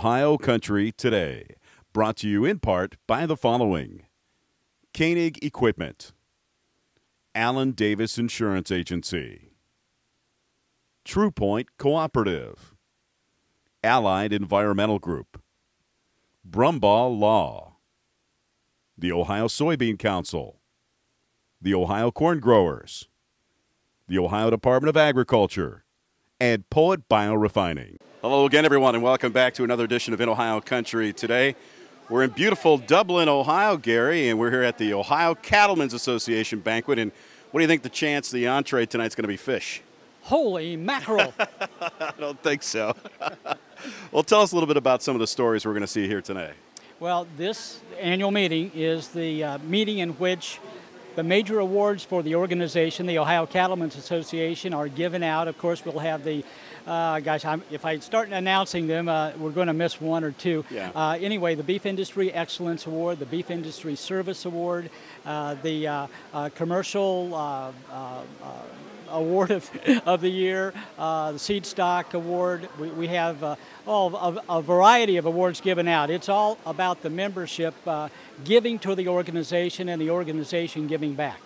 Ohio Country Today, brought to you in part by the following: Koenig Equipment, Allen Davis Insurance Agency, TRUPOINTE Cooperative, Allied Environmental Group, BRUMBAUGH Law, the Ohio Soybean Council, the Ohio Corn Growers, the Ohio Department of Agriculture, and Poet BIOREFINING. Hello again, everyone, and welcome back to another edition of In Ohio Country Today. We're in beautiful Dublin, Ohio, Gary, and we're here at the Ohio Cattlemen's Association banquet. And what do you think the chance the entree tonight's going to be fish? Holy mackerel. I don't think so. Well, tell us a little bit about some of the stories we're going to see here tonight. Well, this annual meeting is the meeting in which the major awards for the organization, the Ohio Cattlemen's Association, are given out. Of course, we'll have the, if I start announcing them, we're going to miss one or two. Yeah. Anyway, the Beef Industry Excellence Award, the Beef Industry Service Award, the Commercial Award of the Year, the Seed Stock Award. We have a variety of awards given out. It's all about the membership giving to the organization and the organization giving back.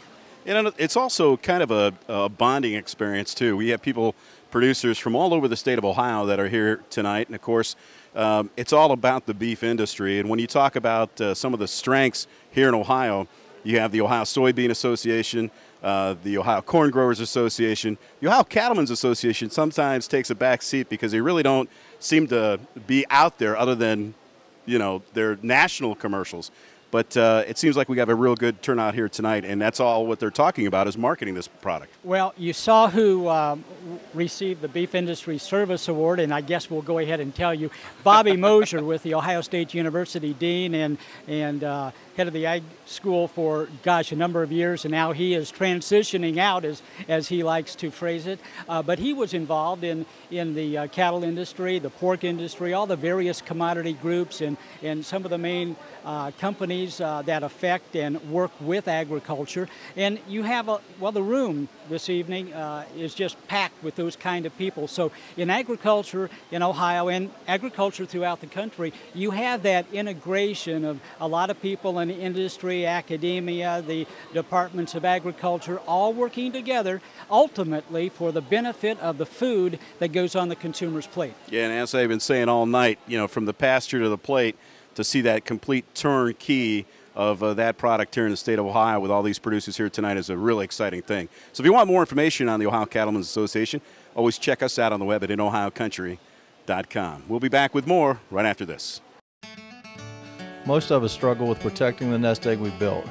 And it's also kind of a bonding experience, too. We have producers from all over the state of Ohio that are here tonight. And, of course, it's all about the beef industry. And when you talk about some of the strengths here in Ohio, you have the Ohio Soybean Association, the Ohio Corn Growers Association. The Ohio Cattlemen's Association sometimes takes a back seat because they really don't seem to be out there other than, you know, their national commercials. But it seems like we have a real good turnout here tonight, and that's all what they're talking about is marketing this product. Well, you saw who received the Beef Industry Service Award, and I guess we'll go ahead and tell you. Bobby Mosier with the Ohio State University Dean and head of the Ag School for, gosh, a number of years, and now he is transitioning out, as he likes to phrase it. But he was involved in the cattle industry, the pork industry, all the various commodity groups, and some of the main companies that affect and work with agriculture. And you have, the room this evening is just packed with those kind of people. So in agriculture in Ohio and agriculture throughout the country, you have that integration of a lot of people in the industry, academia, the departments of agriculture, all working together ultimately for the benefit of the food that goes on the consumer's plate. Yeah, and as I've been saying all night, you know, from the pasture to the plate, to see that complete turnkey of that product here in the state of Ohio with all these producers here tonight is a really exciting thing. So if you want more information on the Ohio Cattlemen's Association, always check us out on the web at inohiocountry.com. We'll be back with more right after this. Most of us struggle with protecting the nest egg we built.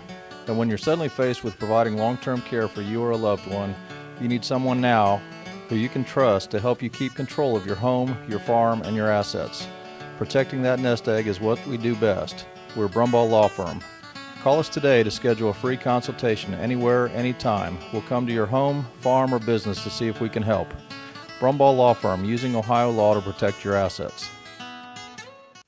And when you're suddenly faced with providing long-term care for you or a loved one, you need someone now who you can trust to help you keep control of your home, your farm, and your assets. Protecting that nest egg is what we do best. We're BRUMBAUGH Law Firm. Call us today to schedule a free consultation anywhere, anytime. We'll come to your home, farm, or business to see if we can help. BRUMBAUGH Law Firm, using Ohio law to protect your assets.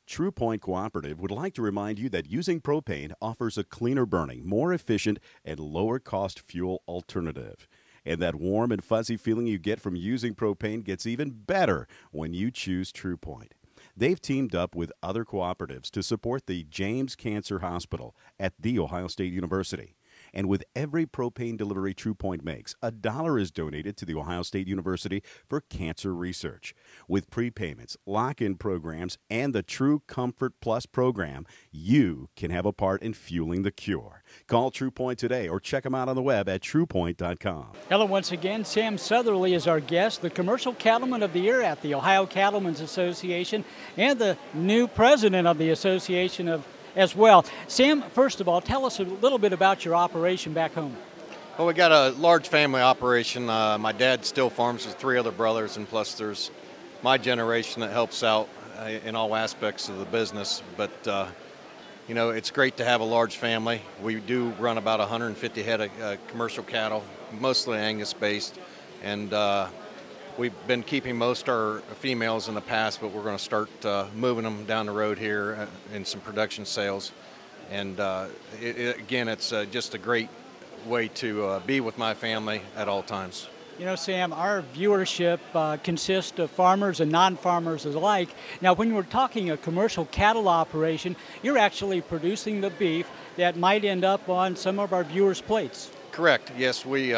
TRUPOINTE Cooperative would like to remind you that using propane offers a cleaner burning, more efficient, and lower cost fuel alternative. And that warm and fuzzy feeling you get from using propane gets even better when you choose TRUPOINTE. They've teamed up with other cooperatives to support the James Cancer Hospital at The Ohio State University. And with every propane delivery TRUPOINTE makes, $1 is donated to The Ohio State University for cancer research. With prepayments, lock-in programs, and the True Comfort Plus program, you can have a part in fueling the cure. Call TRUPOINTE today or check them out on the web at TRUPOINTE.com. Hello once again. Sam Sutherly is our guest, the Commercial Cattleman of the Year at the Ohio Cattlemen's Association and the new president of the association as well. Sam, first of all, tell us a little bit about your operation back home. Well, we got a large family operation. My dad still farms with 3 other brothers, and plus there's my generation that helps out in all aspects of the business. But, you know, it's great to have a large family. We do run about 150 head of commercial cattle, mostly Angus-based, and we've been keeping most our females in the past, but we're going to start moving them down the road here in some production sales. And again, it's just a great way to be with my family at all times. You know, Sam, our viewership consists of farmers and non-farmers alike. Now, when we're talking a commercial cattle operation, you're actually producing the beef that might end up on some of our viewers' plates. Correct. Yes, we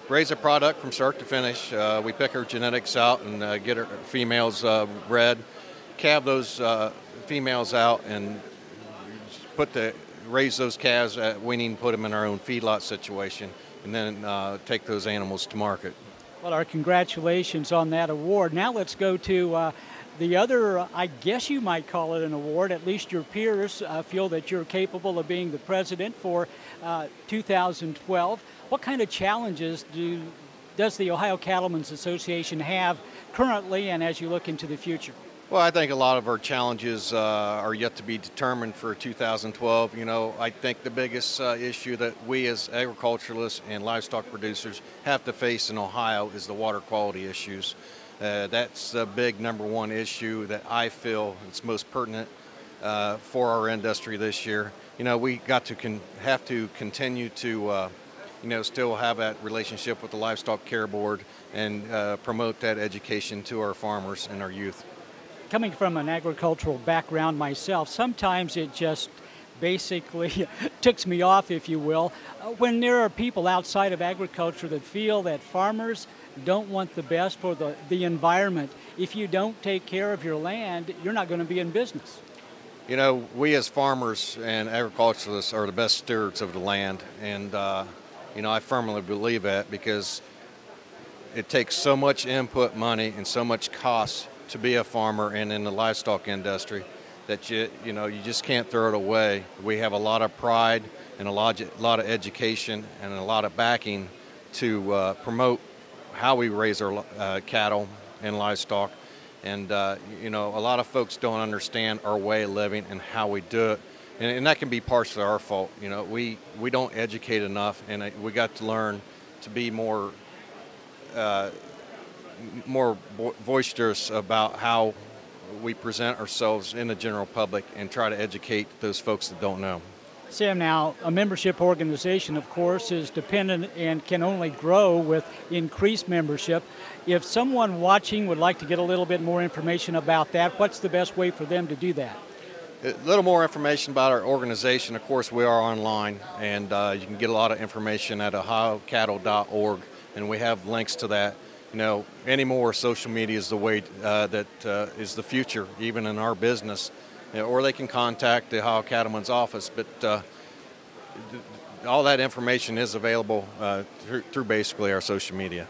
raise a product from start to finish. We pick our genetics out and get our females bred, calve those females out, and raise those calves at weaning, put them in our own feedlot situation, and then take those animals to market. Well, our congratulations on that award. Now let's go to the other, I guess you might call it an award, at least your peers feel that you're capable of being the president for 2012. What kind of challenges does the Ohio Cattlemen's Association have currently and as you look into the future? Well, I think a lot of our challenges are yet to be determined for 2012. You know, I think the biggest issue that we as agriculturalists and livestock producers have to face in Ohio is the water quality issues. That's the big #1 issue that I feel is most pertinent for our industry this year. You know, we have to continue to still have that relationship with the Livestock Care Board and promote that education to our farmers and our youth. Coming from an agricultural background myself, sometimes it just basically ticks me off, if you will, when there are people outside of agriculture that feel that farmers don't want the best for the environment. If you don't take care of your land, you're not going to be in business. You know, we as farmers and agriculturalists are the best stewards of the land, and I firmly believe that because it takes so much input money and so much cost to be a farmer and in the livestock industry that you just can't throw it away. We have a lot of pride and a lot of education and a lot of backing to promote how we raise our cattle and livestock. And a lot of folks don't understand our way of living and how we do it. And that can be partially our fault. You know, we don't educate enough, and we got to learn to be more boisterous about how we present ourselves in the general public and try to educate those folks that don't know. Sam, now, a membership organization, of course, is dependent and can only grow with increased membership. If someone watching would like to get a little bit more information about that, what's the best way for them to do that? A little more information about our organization. Of course, we are online, and you can get a lot of information at ohiocattle.org, and we have links to that. You know, any more social media is the way that is the future, even in our business. Or they can contact the Ohio Cattlemen's office, but all that information is available through basically our social media.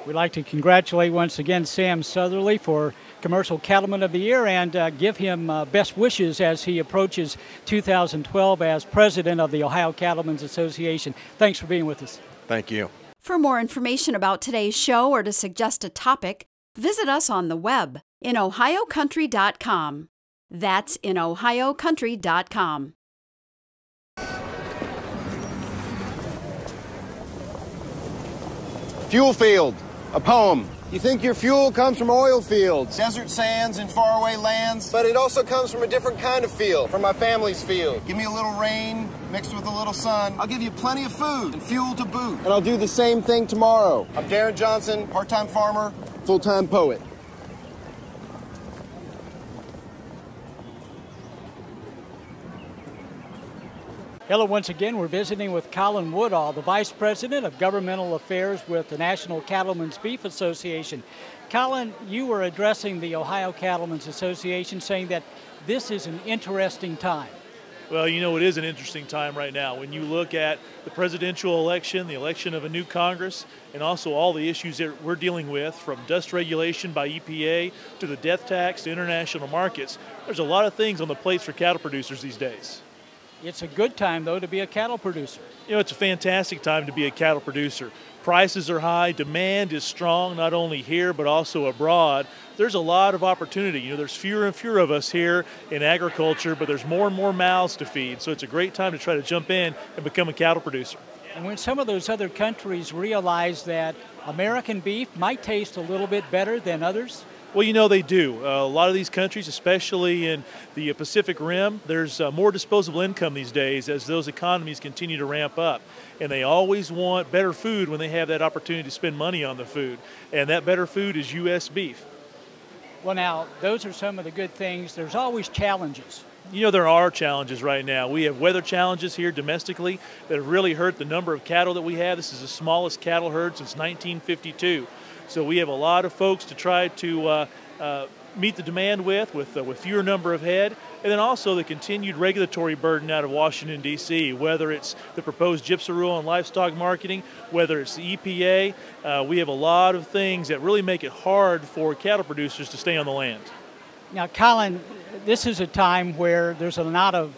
We'd like to congratulate once again Sam Sutherly for Commercial Cattleman of the Year and give him best wishes as he approaches 2012 as president of the Ohio Cattlemen's Association. Thanks for being with us. Thank you. For more information about today's show or to suggest a topic, visit us on the web in ohiocountry.com. That's in ohiocountry.com. Fuel field, a poem. You think your fuel comes from oil fields, desert sands, and faraway lands, but it also comes from a different kind of field, from my family's field. Give me a little rain mixed with a little sun. I'll give you plenty of food and fuel to boot. And I'll do the same thing tomorrow. I'm Darren Johnson, part-time farmer, full-time poet. Hello once again. We're visiting with Colin Woodall, the Vice President of Governmental Affairs with the National Cattlemen's Beef Association. Colin, you were addressing the Ohio Cattlemen's Association saying that this is an interesting time. Well, you know, it is an interesting time right now. When you look at the presidential election, the election of a new Congress, and also all the issues that we're dealing with, from dust regulation by EPA to the death tax to international markets, there's a lot of things on the plates for cattle producers these days. It's a good time, though, to be a cattle producer. You know, it's a fantastic time to be a cattle producer. Prices are high, demand is strong, not only here but also abroad. There's a lot of opportunity. You know, there's fewer and fewer of us here in agriculture, but there's more and more mouths to feed. So it's a great time to try to jump in and become a cattle producer. And when some of those other countries realize that American beef might taste a little bit better than others, Well, you know they do. A lot of these countries, especially in the Pacific Rim, there's more disposable income these days as those economies continue to ramp up. And they always want better food when they have that opportunity to spend money on the food. And that better food is U.S. beef. Well, now, those are some of the good things. There's always challenges. You know, there are challenges right now. We have weather challenges here domestically that have really hurt the number of cattle that we have. This is the smallest cattle herd since 1952. So we have a lot of folks to try to meet the demand with fewer number of head. And then also the continued regulatory burden out of Washington, D.C., whether it's the proposed gypsum rule on livestock marketing, whether it's the EPA. We have a lot of things that really make it hard for cattle producers to stay on the land. Now, Colin, this is a time where there's a lot of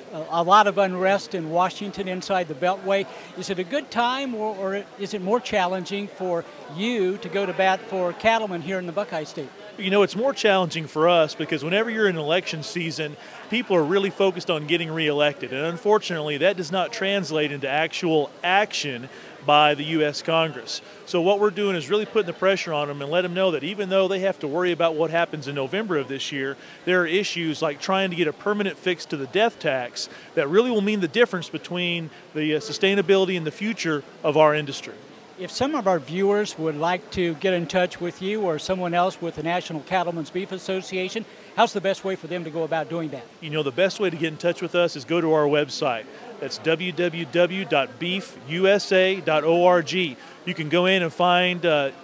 unrest in Washington inside the Beltway. Is it a good time, or is it more challenging for you to go to bat for cattlemen here in the Buckeye State? You know, it's more challenging for us because whenever you're in election season, people are really focused on getting reelected. And unfortunately, that does not translate into actual action by the U.S. Congress. So what we're doing is really putting the pressure on them and let them know that even though they have to worry about what happens in November of this year, there are issues like trying to get a permanent fix to the death tax that really will mean the difference between the sustainability and the future of our industry. If some of our viewers would like to get in touch with you or someone else with the National Cattlemen's Beef Association, how's the best way for them to go about doing that? You know, the best way to get in touch with us is go to our website. That's www.beefusa.org. You can go in and find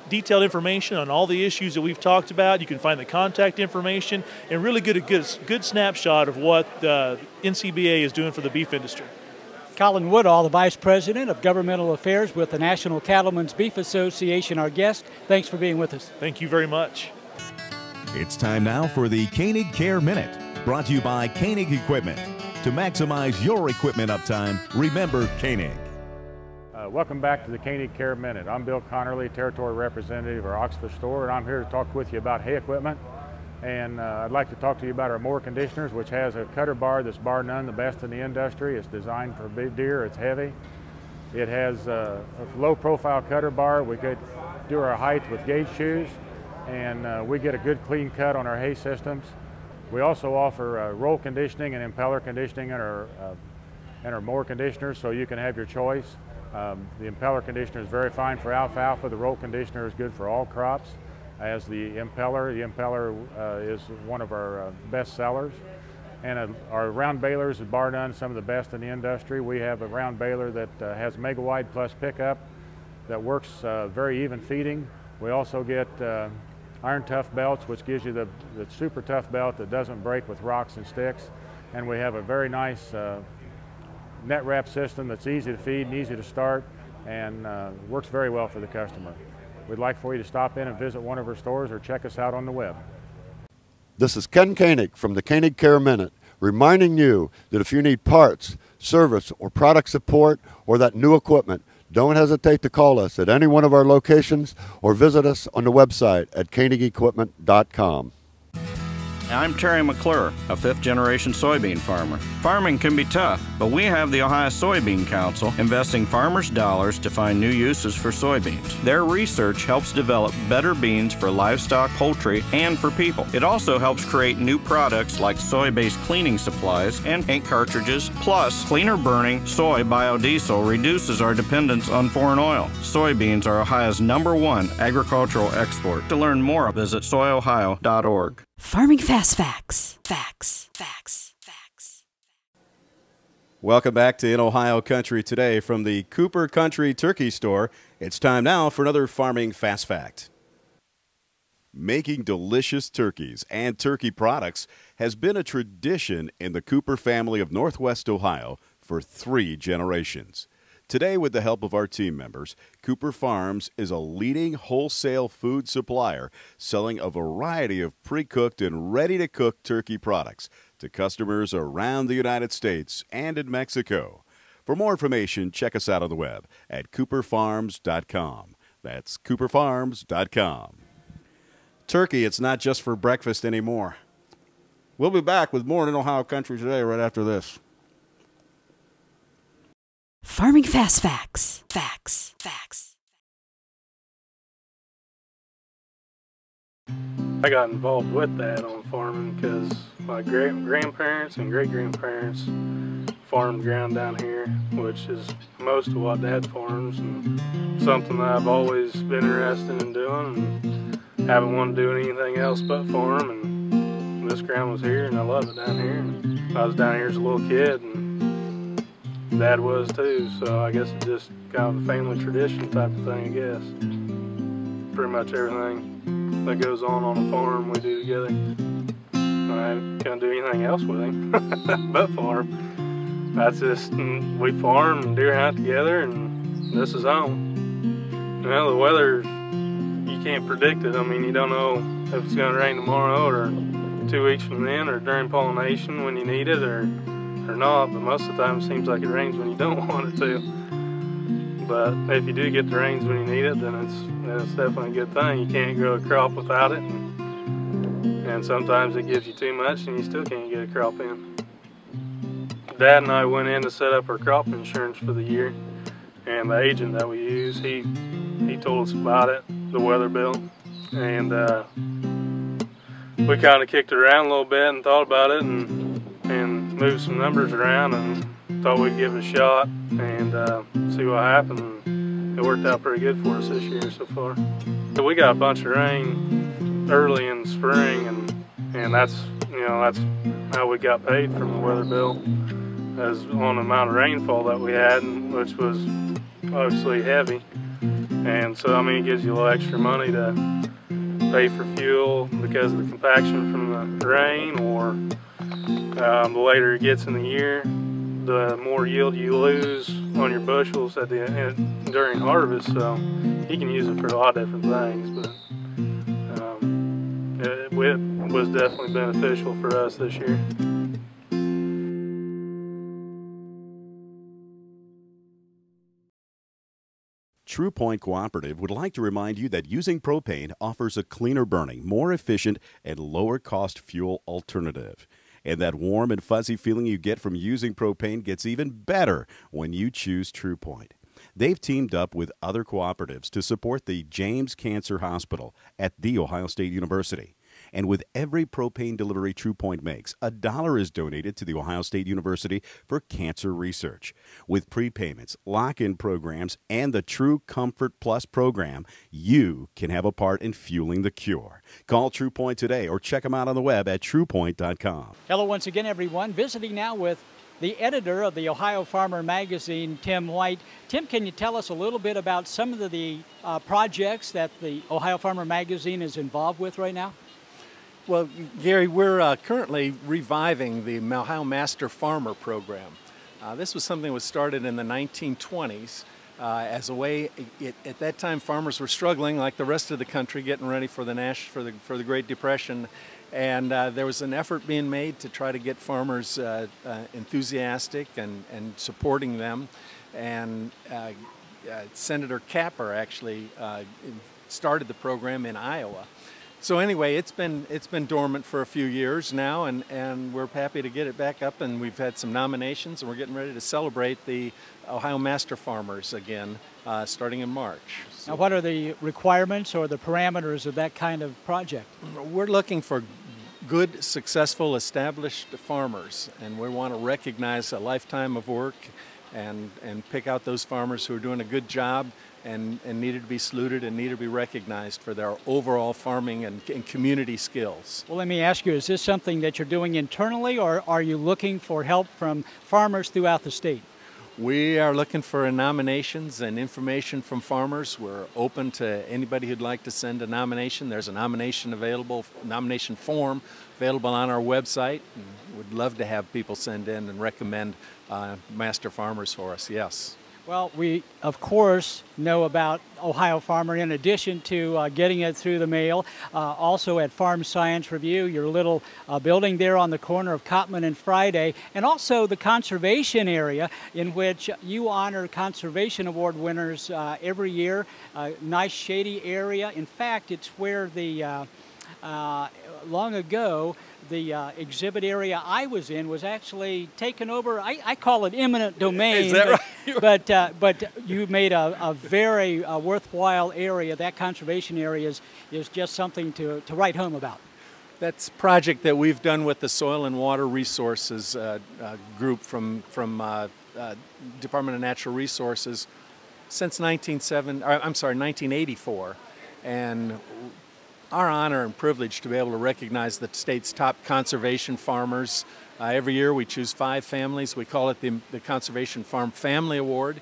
detailed information on all the issues that we've talked about. You can find the contact information and really get a good snapshot of what NCBA is doing for the beef industry. Colin Woodall, the Vice President of Governmental Affairs with the National Cattlemen's Beef Association, our guest. Thanks for being with us. Thank you very much. It's time now for the Koenig Care Minute, brought to you by Koenig Equipment. To maximize your equipment uptime, remember Koenig. Welcome back to the Koenig Care Minute. I'm Bill Connerly, Territory Representative of our Oxford store, and I'm here to talk with you about hay equipment. And I'd like to talk to you about our mower conditioners, which has a cutter bar that's bar none the best in the industry. It's designed for big deer, it's heavy. It has a low profile cutter bar. We could do our height with gauge shoes, and we get a good clean cut on our hay systems. We also offer roll conditioning and impeller conditioning in our mower conditioners, so you can have your choice. The impeller conditioner is very fine for alfalfa. The roll conditioner is good for all crops. As the impeller is one of our best sellers. And our round balers is bar none some of the best in the industry. We have a round baler that has mega wide plus pickup that works very even feeding. We also get iron tough belts, which gives you the super tough belt that doesn't break with rocks and sticks. And we have a very nice net wrap system that's easy to feed and easy to start, and works very well for the customer. We'd like for you to stop in and visit one of our stores or check us out on the web. This is Ken Koenig from the Koenig Care Minute, reminding you that if you need parts, service, or product support, or that new equipment, don't hesitate to call us at any one of our locations or visit us on the website at koenigequipment.com. I'm Terry McClure, a fifth-generation soybean farmer. Farming can be tough, but we have the Ohio Soybean Council investing farmers' dollars to find new uses for soybeans. Their research helps develop better beans for livestock, poultry, and for people. It also helps create new products like soy-based cleaning supplies and paint cartridges. Plus, cleaner burning soy biodiesel reduces our dependence on foreign oil. Soybeans are Ohio's #1 agricultural export. To learn more, visit soyohio.org. Farming Fast Facts. Facts. Welcome back to In Ohio Country today from the Cooper Country Turkey Store. It's time now for another Farming Fast Fact. Making delicious turkeys and turkey products has been a tradition in the Cooper family of Northwest Ohio for 3 generations. Today, with the help of our team members, Cooper Farms is a leading wholesale food supplier selling a variety of pre-cooked and ready-to-cook turkey products to customers around the United States and in Mexico. For more information, check us out on the web at cooperfarms.com. That's cooperfarms.com. Turkey, it's not just for breakfast anymore. We'll be back with more in Ohio Country today right after this. Farming Fast Facts. Facts. I got involved with that on farming because my grandparents and great-grandparents farmed ground down here, which is most of what Dad farms, and something that I've always been interested in doing and haven't wanted to do anything else but farm. And this ground was here and I love it down here. And I was down here as a little kid and Dad was too, so I guess it's just kind of a family tradition type of thing, I guess. Pretty much everything that goes on a farm we do together. I can't do anything else with him but farm. That's just, we farm and deer hunt together, and this is home. You know, the weather, you can't predict it. I mean, you don't know if it's going to rain tomorrow or 2 weeks from then or during pollination when you need it or not, but most of the time it seems like it rains when you don't want it to. But if you do get the rains when you need it, then it's definitely a good thing. You can't grow a crop without it, and sometimes it gives you too much and you still can't get a crop in. Dad and I went in to set up our crop insurance for the year, and the agent that we use, he told us about it, the weather bill, and we kind of kicked it around a little bit and thought about it and moved some numbers around and thought we'd give it a shot and see what happened. It worked out pretty good for us this year so far. So we got a bunch of rain early in the spring, and that's how we got paid from the weather bill, as on the amount of rainfall that we had, which was obviously heavy. And so I mean, it gives you a little extra money to pay for fuel because of the compaction from the rain, or the later it gets in the year, the more yield you lose on your bushels at the end during harvest. So you can use it for a lot of different things, but it was definitely beneficial for us this year. TRUPOINTE Cooperative would like to remind you that using propane offers a cleaner burning, more efficient, and lower cost fuel alternative. And that warm and fuzzy feeling you get from using propane gets even better when you choose TRUPOINTE. They've teamed up with other cooperatives to support the James Cancer Hospital at The Ohio State University. And with every propane delivery TRUPOINTE makes, $1 is donated to The Ohio State University for cancer research. With prepayments, lock-in programs, and the True Comfort Plus program, you can have a part in fueling the cure. Call TRUPOINTE today or check them out on the web at TRUPOINTE.com. Hello once again, everyone. Visiting now with the editor of the Ohio Farmer magazine, Tim White. Tim, can you tell us a little bit about some of the projects that the Ohio Farmer magazine is involved with right now? Well, Gary, we're currently reviving the Ohio Master Farmer program. This was something that was started in the 1920s as a way. At that time, farmers were struggling, like the rest of the country, getting ready for the Great Depression, and there was an effort being made to try to get farmers enthusiastic and supporting them. And Senator Capper actually started the program in Iowa. So anyway, it's been dormant for a few years now, and we're happy to get it back up, and we've had some nominations, and we're getting ready to celebrate the Ohio Master Farmers again, starting in March. So now, what are the requirements or the parameters of that kind of project? We're looking for good, successful, established farmers, and we want to recognize a lifetime of work and pick out those farmers who are doing a good job and needed to be saluted and needed to be recognized for their overall farming and community skills. Well, let me ask you, is this something that you're doing internally, or are you looking for help from farmers throughout the state? We are looking for nominations and information from farmers. We're open to anybody who'd like to send a nomination. There's a nomination form available on our website. And we'd love to have people send in and recommend master farmers for us, yes. Well, we, of course, know about Ohio Farmer in addition to getting it through the mail. Also at Farm Science Review, your little building there on the corner of Cattlemen and Friday, and also the conservation area in which you honor Conservation Award winners every year. Nice shady area. In fact, it's where the long ago, the exhibit area I was in was actually taken over. I call it eminent domain. Is that right? But you made a very worthwhile area. That conservation area is just something to write home about. That's a project that we've done with the Soil and Water Resources group from Department of Natural Resources since 1984. And our honor and privilege to be able to recognize the state's top conservation farmers. Every year we choose 5 families. We call it the Conservation Farm Family Award,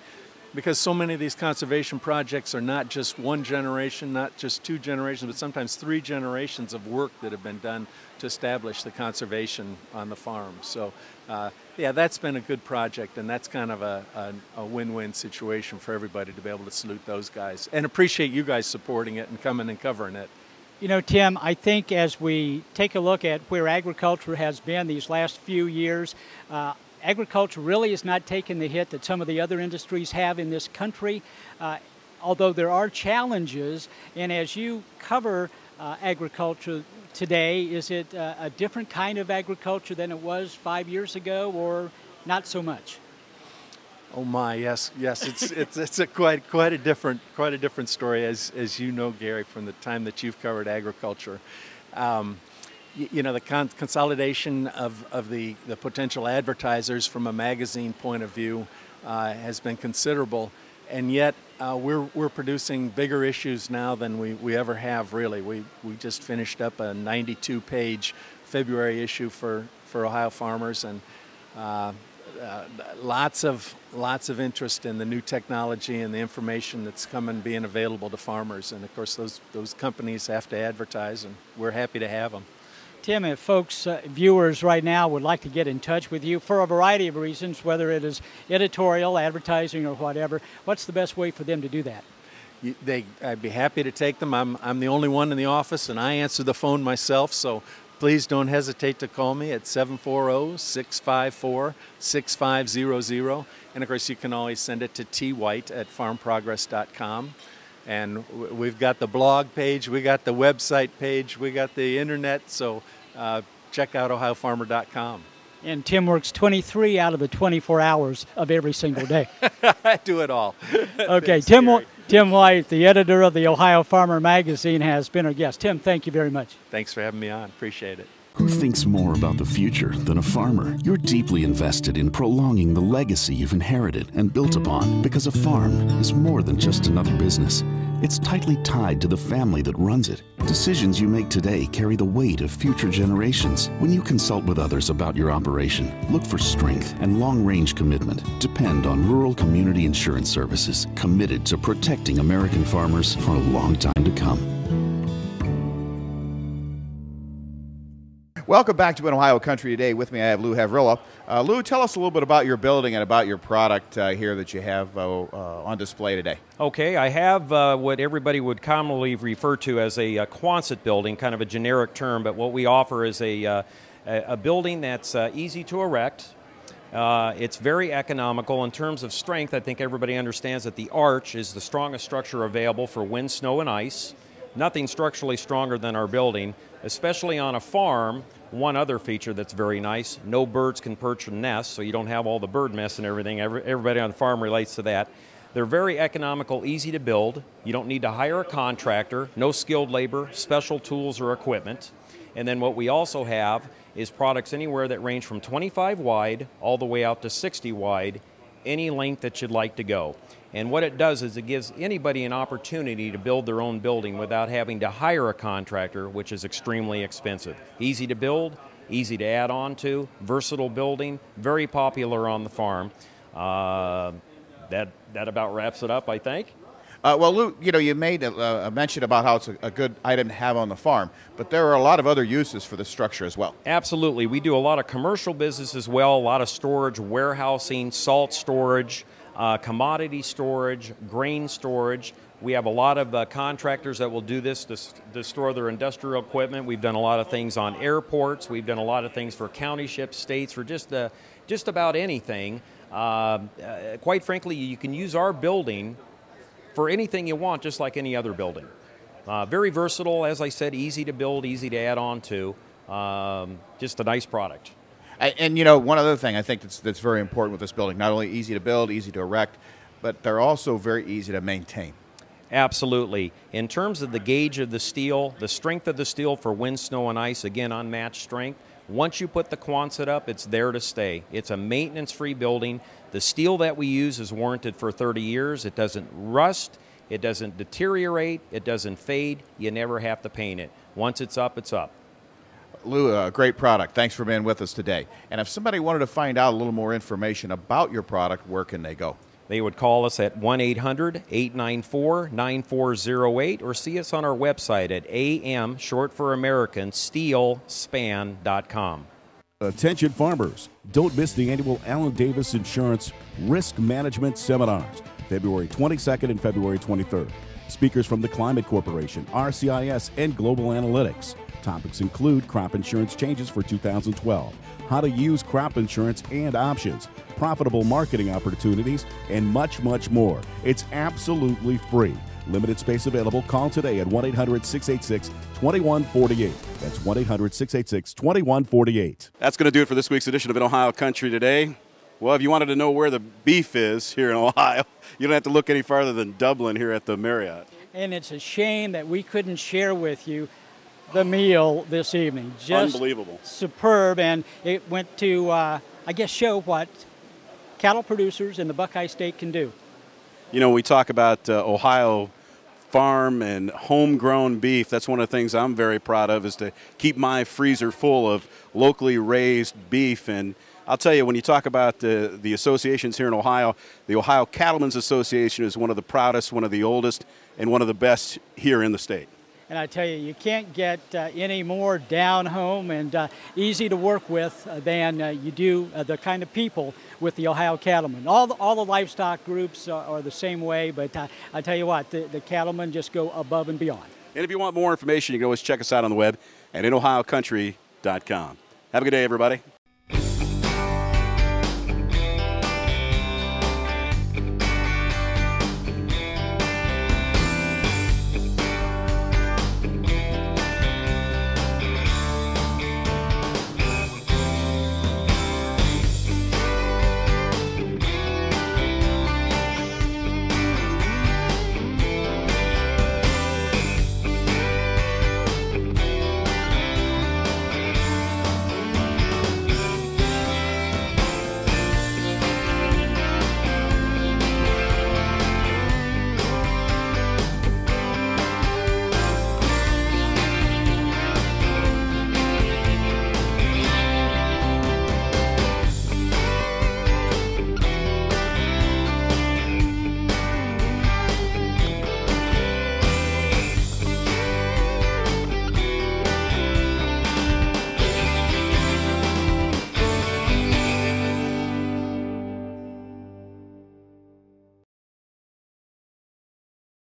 because so many of these conservation projects are not just one generation, not just 2 generations, but sometimes 3 generations of work that have been done to establish the conservation on the farm. So yeah, that's been a good project, and that's kind of a win-win situation for everybody to be able to salute those guys and appreciate you guys supporting it and coming and covering it. You know, Tim, I think as we take a look at where agriculture has been these last few years, agriculture really is not taking the hit that some of the other industries have in this country, although there are challenges. And as you cover agriculture today, is it a different kind of agriculture than it was 5 years ago, or not so much? Oh my, yes, it's a quite a different story, as you know, Gary, from the time that you've covered agriculture. You know, the consolidation of the potential advertisers from a magazine point of view has been considerable, and yet we're producing bigger issues now than we ever have, really. We just finished up a 92-page February issue for Ohio farmers, and lots of interest in the new technology and the information that's being available to farmers. And of course those companies have to advertise, and we're happy to have them. Tim, if folks, viewers right now would like to get in touch with you for a variety of reasons, whether it is editorial, advertising, or whatever, what's the best way for them to do that? I'd be happy to take them. I'm the only one in the office, and I answer the phone myself, so please don't hesitate to call me at 740-654-6500. And of course, you can always send it to twhite@farmprogress.com. And we've got the blog page, we got the website page, we got the internet, so check out ohiofarmer.com. And Tim works 23 out of the 24 hours of every single day. I do it all. Okay, Thanks, Tim White, the editor of the Ohio Farmer magazine, has been our guest. Tim, thank you very much. Thanks for having me on. Appreciate it. Who thinks more about the future than a farmer? You're deeply invested in prolonging the legacy you've inherited and built upon, because a farm is more than just another business. It's tightly tied to the family that runs it. Decisions you make today carry the weight of future generations. When you consult with others about your operation, look for strength and long-range commitment. Depend on Rural Community Insurance Services, committed to protecting American farmers for a long time to come. Welcome back to In Ohio Country Today. With me, I have Lou Havrilla. Lou, tell us a little bit about your building and about your product here that you have on display today. Okay, I have what everybody would commonly refer to as a Quonset building, kind of a generic term, but what we offer is a building that's easy to erect. It's very economical. In terms of strength, I think everybody understands that the arch is the strongest structure available for wind, snow, and ice. Nothing structurally stronger than our building, especially on a farm. One other feature that's very nice, no birds can perch and nest, so you don't have all the bird mess and everything. Everybody on the farm relates to that. They're very economical, easy to build. You don't need to hire a contractor, no skilled labor, special tools or equipment. And then what we also have is products anywhere that range from 25 wide all the way out to 60 wide, any length that you'd like to go. And what it does is it gives anybody an opportunity to build their own building without having to hire a contractor, which is extremely expensive. Easy to build, easy to add on to, versatile building, very popular on the farm. That about wraps it up, I think. Well, Lou, you made a mention about how it's a good item to have on the farm, but there are a lot of other uses for the structure as well. Absolutely. We do a lot of commercial business as well, a lot of storage, warehousing, salt storage, commodity storage, grain storage. We have a lot of contractors that will do this to store their industrial equipment. We've done a lot of things on airports. We've done a lot of things for county ships, states, for just about anything. Quite frankly, you can use our building for anything you want, just like any other building. Very versatile, as I said, easy to build, easy to add on to. Just a nice product. And you know, one other thing I think that's very important with this building, not only easy to build, easy to erect, but they're also very easy to maintain. Absolutely. In terms of the gauge of the steel, the strength of the steel for wind, snow, and ice, again, unmatched strength. Once you put the Quonset up, it's there to stay. It's a maintenance-free building. The steel that we use is warranted for 30 years. It doesn't rust. It doesn't deteriorate. It doesn't fade. You never have to paint it. Once it's up, it's up. Lou, a great product. Thanks for being with us today. And if somebody wanted to find out a little more information about your product, where can they go? They would call us at 1-800-894-9408 or see us on our website at AM, short for American, steelspan.com. Attention farmers, don't miss the annual Allen Davis Insurance Risk Management Seminars, February 22nd and February 23rd. Speakers from the Climate Corporation, RCIS, and Global Analytics. Topics include crop insurance changes for 2012, how to use crop insurance and options, profitable marketing opportunities, and much, much more. It's absolutely free. Limited space available. Call today at 1-800-686-2148. That's 1-800-686-2148. That's going to do it for this week's edition of In Ohio Country Today. Well, if you wanted to know where the beef is here in Ohio, you don't have to look any farther than Dublin here at the Marriott. And it's a shame that we couldn't share with you the meal this evening. Just unbelievable. Superb. And it went to, I guess, show what cattle producers in the Buckeye State can do. You know, we talk about Ohio farm and homegrown beef. That's one of the things I'm very proud of, is to keep my freezer full of locally raised beef. And I'll tell you, when you talk about the associations here in Ohio, the Ohio Cattlemen's Association is one of the proudest, one of the oldest, and one of the best here in the state. And I tell you, you can't get any more down home and easy to work with than you do the kind of people with the Ohio Cattlemen. All the livestock groups are the same way, but I tell you what, the Cattlemen just go above and beyond. And if you want more information, you can always check us out on the web at InOhioCountry.com. Have a good day, everybody.